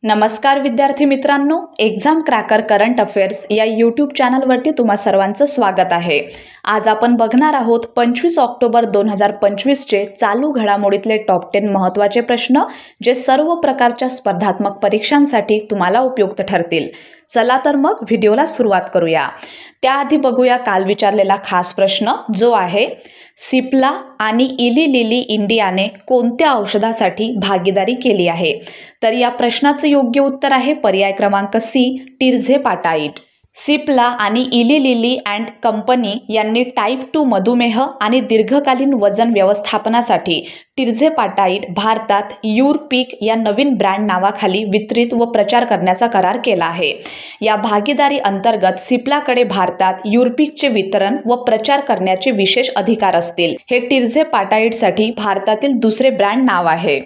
नमस्कार विद्यार्थी मित्रांनो, एक्झाम क्रॅकर करंट अफेअर्स या यूट्यूब चॅनलवरती तुम्हा सर्वांचं स्वागत आहे। आज आपण बघणार आहोत 25 ऑक्टोबर 2025चे चालू घडामोडीतले टॉप 10 महत्त्वाचे प्रश्न जे सर्व प्रकारच्या स्पर्धात्मक परीक्षांसाठी तुम्हाला उपयुक्त ठरतील। चला तर मग व्हिडिओला सुरुवात करूया। त्याआधी बघूया काल विचारलेला खास प्रश्न जो आहे सिप्ला आणि इली लिली इंडियाने कोणत्या औषधासाठी भागीदारी केली आहे। तर या प्रश्नाचं योग्य उत्तर आहे पर्याय क्रमांक सी, टिर्झेपाटाइड। सिप्ला आणि इली लिली अँड कंपनी यांनी टाईप 2 मधुमेह आणि दीर्घकालीन वजन व्यवस्थापनासाठी टिर्झेपाटाइड भारतात यूरपीक या नवीन ब्रँड नावाखाली वितरित व प्रचार करण्याचा करार केला आहे। या भागीदारी अंतर्गत सिप्लाकडे भारतात यूरपीकचे वितरण व प्रचार करण्याचे विशेष अधिकार असतील। हे टिर्झेपाटाइडसाठी भारतातील दुसरे ब्रँड नाव आहे।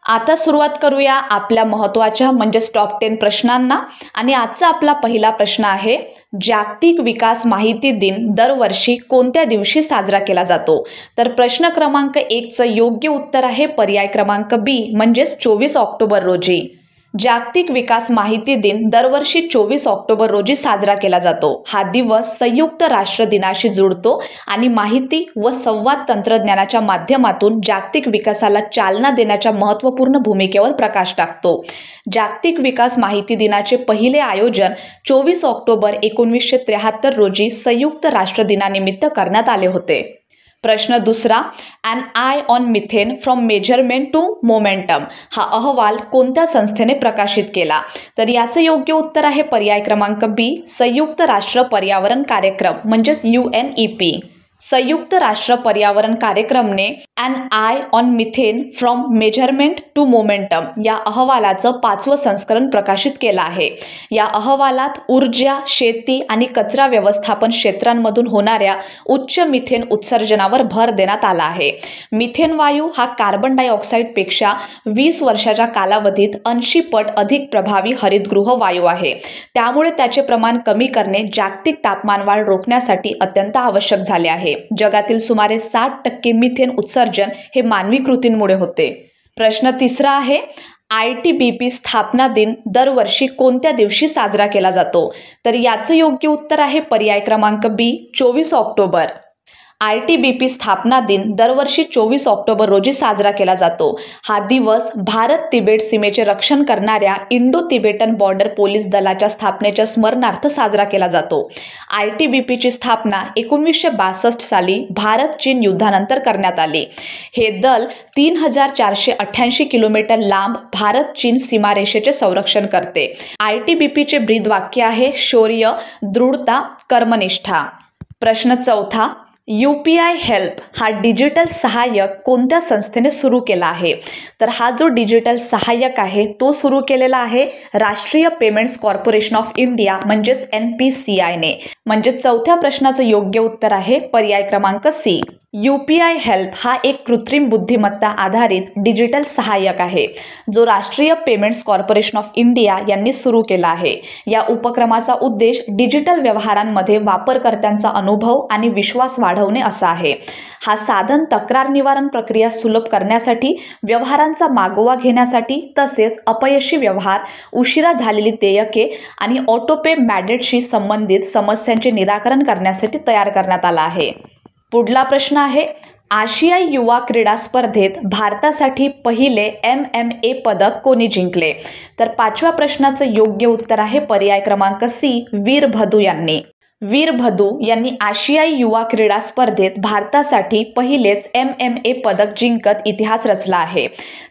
आता सुरुवात करूया आपल्या महत्त्वाच्या म्हणजेच टॉप 10 प्रश्नांना आणि आजचा आपला पहिला प्रश्न आहे जागतिक विकास माहिती दिन दरवर्षी कोणत्या दिवशी साजरा केला जातो। तर प्रश्न क्रमांक 1 चं योग्य उत्तर आहे पर्याय क्रमांक बी म्हणजेच 24 ऑक्टोबर रोजी। जागतिक विकास माहिती दिन दरवर्षी 24 ऑक्टोबर रोजी साजरा केला जातो। हा दिवस संयुक्त राष्ट्र दिनाशी जुळतो आणि माहिती व संवाद तंत्रज्ञानाच्या माध्यमातून जागतिक विकासाला चालना देण्याच्या महत्त्वपूर्ण भूमिकेवर प्रकाश टाकतो। जागतिक विकास माहिती दिनाचे पहिले आयोजन 24 ऑक्टोबर 1973 रोजी संयुक्त राष्ट्र दिनानिमित्त करण्यात आले होते। प्रश्न दुसरा, an eye on methane from measurement to momentum हा अहवाल कोणत्या संस्थेने प्रकाशित केला। तर याचं योग्य उत्तर आहे पर्याय क्रमांक बी, संयुक्त राष्ट्र पर्यावरण कार्यक्रम म्हणजेच UNEP। संयुक्त राष्ट्र पर्यावरण कार्यक्रमने an eye on methane from measurement to momentum या अहवालाचं 5वं संस्करण प्रकाशित केलं आहे। या अहवालात ऊर्जा, शेती आणि कचरा व्यवस्थापन क्षेत्रांमधून होणाऱ्या उच्च मिथेन उत्सर्जनावर भर देण्यात आला आहे। मिथेन वायू हा कार्बन डायऑक्साईडपेक्षा 20 वर्षाच्या कालावधीत 80 पट अधिक प्रभावी हरितगृह वायू आहे। त्यामुळे त्याचे प्रमाण कमी करणे जागतिक तापमानवाढ रोखण्यासाठी अत्यंत आवश्यक झाले आहे। जगातील सुमारे 60% मिथेन उत्सर्जन हे मानवी कृतींमुळे होते। प्रश्न तिसरा आहे ITBP स्थापना दिन दरवर्षी कोणत्या दिवशी साजरा केला जातो। तर याचं योग्य उत्तर आहे पर्याय क्रमांक बी, 24 ऑक्टोबर। ITBP स्थापना दिन दरवर्षी 24 ऑक्टोबर रोजी साजरा केला जातो। हा दिवस भारत तिबेट सीमेचे रक्षण करणाऱ्या इंडो तिबेटन बॉर्डर पोलीस दलाच्या स्थापनेच्या स्मरणार्थ साजरा केला जातो। ITBPची स्थापना 1962 साली भारत चीन युद्धानंतर करण्यात आली। हे दल 3488 किलोमीटर लांब भारत चीन सीमारेषेचे संरक्षण करते। ITBPचे ब्रीदवाक्य आहे शौर्य, दृढता, कर्मनिष्ठा। प्रश्न चौथा, UPI हेल्प हा डिजिटल सहाय्यक कोणत्या संस्थेने सुरू केला आहे। तर हा जो डिजिटल सहाय्यक आहे तो सुरू केलेला आहे राष्ट्रीय पेमेंट्स कॉर्पोरेशन ऑफ इंडिया म्हणजेच NPCI ने। म्हणजे चौथ्या प्रश्नाचं योग्य उत्तर आहे पर्याय क्रमांक सी। UPI हेल्प हा एक कृत्रिम बुद्धिमत्ता आधारित डिजिटल सहाय्यक आहे जो राष्ट्रीय पेमेंट्स कॉर्पोरेशन ऑफ इंडिया यांनी सुरू केला आहे। या उपक्रमाचा उद्देश डिजिटल व्यवहारांमध्ये वापरकर्त्यांचा अनुभव आणि विश्वास वाढवणे असा आहे। हा साधन तक्रार निवारण प्रक्रिया सुलभ करण्यासाठी, व्यवहारांचा मागोवा घेण्यासाठी तसेच अपयशी व्यवहार, उशिरा झालेली देयके आणि ऑटोपे मॅडेटशी संबंधित समस्यांचे निराकरण करण्यासाठी तयार करण्यात आला आहे। पुढला प्रश्न आहे आशियाई युवा क्रीडा स्पर्धेत भारतासाठी पहिले MMA पदक कोणी जिंकले। तर 5व्या प्रश्नाचं योग्य उत्तर आहे पर्याय क्रमांक सी, वीरभद्रू यांनी। वीरभद्रू यांनी आशियाई युवा क्रीडा स्पर्धेत भारतासाठी पहिलेच MMA पदक जिंकत इतिहास रचला आहे।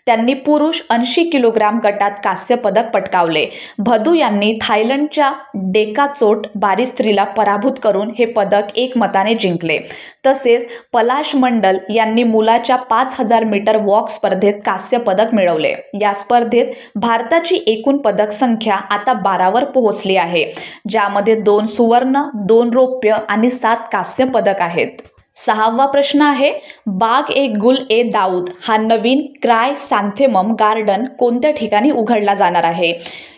त्यांनी पुरुष 80 किलोग्राम गटात कांस्य पदक पटकावले। भद्रू यांनी थायलंडच्या डेकाचोट बारिस्त्रीला पराभूत करून हे पदक एकमताने जिंकले। तसेच पलाश मंडल यांनी मुलाच्या 5000 मीटर वॉक स्पर्धेत कांस्य पदक मिळवले। या स्पर्धेत भारताची एकूण पदक संख्या आता 12वर पोहोचली आहे, ज्यामध्ये 2 सुवर्ण, 2 रौप्य आणि 7 कांस्य पदक आहेत। 6वा प्रश्न आहे बाग ए गुल ए दाऊद हा नवीन क्रायसॅन्थेमम गार्डन कोणत्या ठिकाणी उघडला जाणार आहे।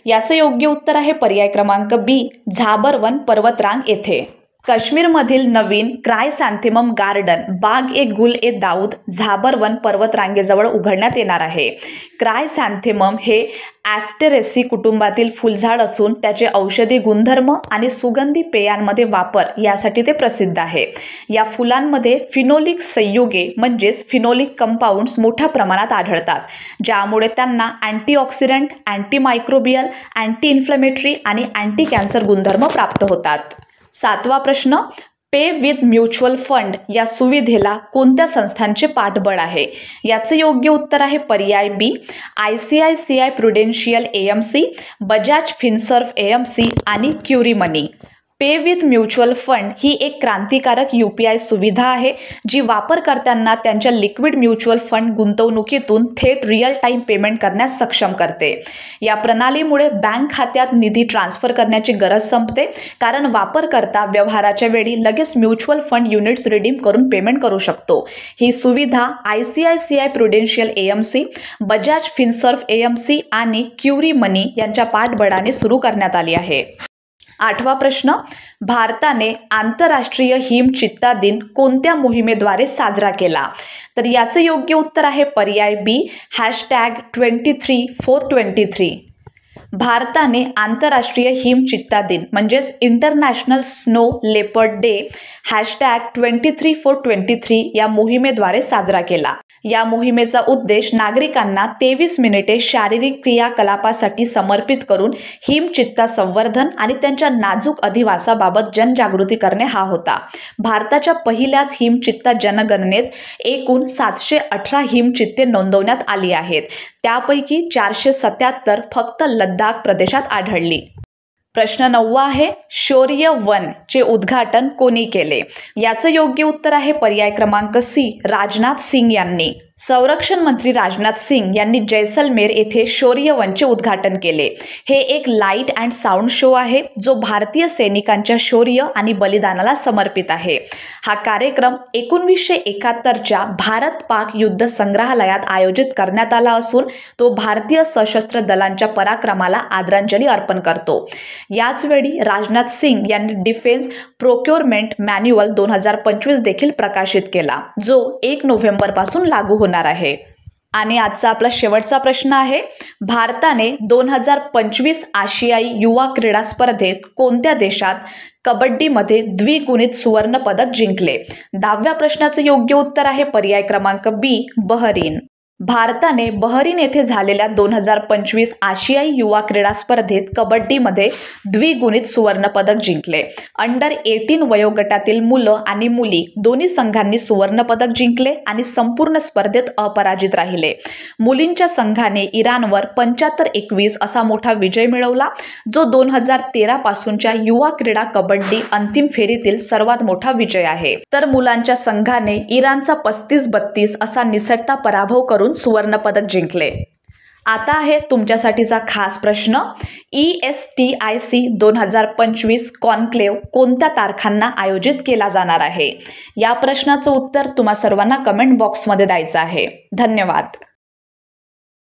याचं योग्य उत्तर आहे पर्याय क्रमांक बी, झाबरवन पर्वतरांग येथे। काश्मीरमधील नवीन क्रायसॅन्थेमम गार्डन बाग ए गुल ए दाऊद झाबरवन पर्वतरांगेजवळ उघडण्यात येणार आहे. क्रायसॅन्थेमम हे ॲस्टेरेसी कुटुंबातील फुलझाड असून त्याचे औषधी गुणधर्म आणि सुगंधी पेयांमध्ये वापर यासाठी ते प्रसिद्ध आहे. या फुलांमध्ये फिनोलिक संयुगे म्हणजेच फिनोलिक कंपाऊंड्स मोठ्या प्रमाणात आढळतात, ज्यामुळे त्यांना अँटीऑक्सिडंट, अँटीमायक्रोबियल, अँटी इन्फ्लेमेटरी आणि अँटी कॅन्सर गुणधर्म प्राप्त होतात. 7वा प्रश्न, पे विथ म्युच्युअल फंड या सुविधेला कोणत्या संस्थांचे पाठबळ आहे? याचं योग्य उत्तर आहे पर्याय B, ICICI Prudential AMC, Bajaj Finserv AMC आणि Curie money. Pay with mutual fund ही एक क्रांतिकारक UPI सुविधा आहे जी वापरकर्त्यांना त्यांच्या लिक्विड म्युच्युअल फंड गुंतवणुकीतून थेट रिअल टाईम पेमेंट करण्यास सक्षम करते. या प्रणालीमुळे बँक खात्यात निधी ट्रान्स्फर करण्याची गरज संपते, कारण वापरकर्ता व्यवहाराच्या वेळी लगेच म्युच्युअल फंड युनिट्स रिडीम करून पेमेंट करू शकतो. ही सुविधा ICICI Prudential AMC, Bajaj Finserv AMC आणि क्युरी मनी यांच्या पाठबळाने सुरू करण्यात आली आहे. 8वा प्रश्न, भारताने आंतरराष्ट्रीय हिमचित्ता दिन कोणत्या मोहिमेद्वारे साजरा केला? तर याचं योग्य उत्तर आहे पर्याय बी, #23/423. भारताने आंतरराष्ट्रीय हिमचित्ता दिन म्हणजेच इंटरनॅशनल स्नो लेपर्ड डे #23/423 या मोहिमेद्वारे साजरा केला. या मोहिमेचा उद्देश नागरिकांना 23 मिनिटे शारीरिक क्रियाकलापासाठी समर्पित करून हिमचित्ता संवर्धन आणि त्यांच्या नाजूक अधिवासाबाबत जनजागृती करणे हा होता. भारताच्या पहिल्याच हिमचित्ता जनगणनेत एकूण 718 हिमचित्ते नोंदवण्यात आली आहेत. त्यापैकी 477 फक्त लडाख प्रदेशात आढळली. प्रश्न 9वा आहे, शौर्य 1 चे उद्घाटन कोणी केले? याचं योग्य उत्तर आहे पर्याय क्रमांक सी, राजनाथ सिंग यांनी. संरक्षण मंत्री राजनाथ सिंग यांनी जैसलमेर येथे शौर्य 1 चे उद्घाटन केले. हे एक लाईट अँड साऊंड शो आहे जो भारतीय सैनिकांच्या शौर्य आणि बलिदानाला समर्पित आहे. हा कार्यक्रम 1971च्या भारत-पाक युद्ध संग्रहालयात आयोजित करण्यात आला असून तो भारतीय सशस्त्र दलांच्या पराक्रमाला आदरांजली अर्पण करतो. याचवेळी राजनाथ सिंग यांनी डिफेन्स प्रोक्युरमेंट मॅन्युअल 2025 देखील प्रकाशित केला, जो 1 नोव्हेंबरपासून लागू होणार आहे. आणि आजचा आपला शेवटचा प्रश्न आहे, भारताने 2025 आशियाई युवा क्रीडा स्पर्धेत कोणत्या देशात कबड्डीमध्ये द्विगुणित सुवर्ण पदक जिंकले? 10व्या प्रश्नाचं योग्य उत्तर आहे पर्याय क्रमांक बी, बहरीन. भारताने बहरीन येथे झालेल्या 2025 आशियाई युवा क्रीडा स्पर्धेत कबड्डीमध्ये द्विगुणित सुवर्ण पदक जिंकले. अंडर 18 वयोगटातील मुलं आणि मुली दोन्ही संघांनी सुवर्ण पदक जिंकले आणि संपूर्ण स्पर्धेत अपराजित राहिले. मुलींच्या संघाने इराणवर 75-21 असा मोठा विजय मिळवला, जो 2013 पासूनच्या युवा क्रीडा कबड्डी अंतिम फेरीतील सर्वात मोठा विजय आहे. तर मुलांच्या संघाने इराणचा 35-32 असा निसटता पराभव करून सुवर्ण पदक जिंकले. आता आहे तुमच्यासाठीचा खास प्रश्न, ESTIC 2025 कॉन्क्लेव्ह कोणत्या तारखांना आयोजित केला जाणार आहे? या प्रश्नाचं उत्तर तुम्हा सर्वांना कमेंट बॉक्समध्ये द्यायचं आहे. धन्यवाद.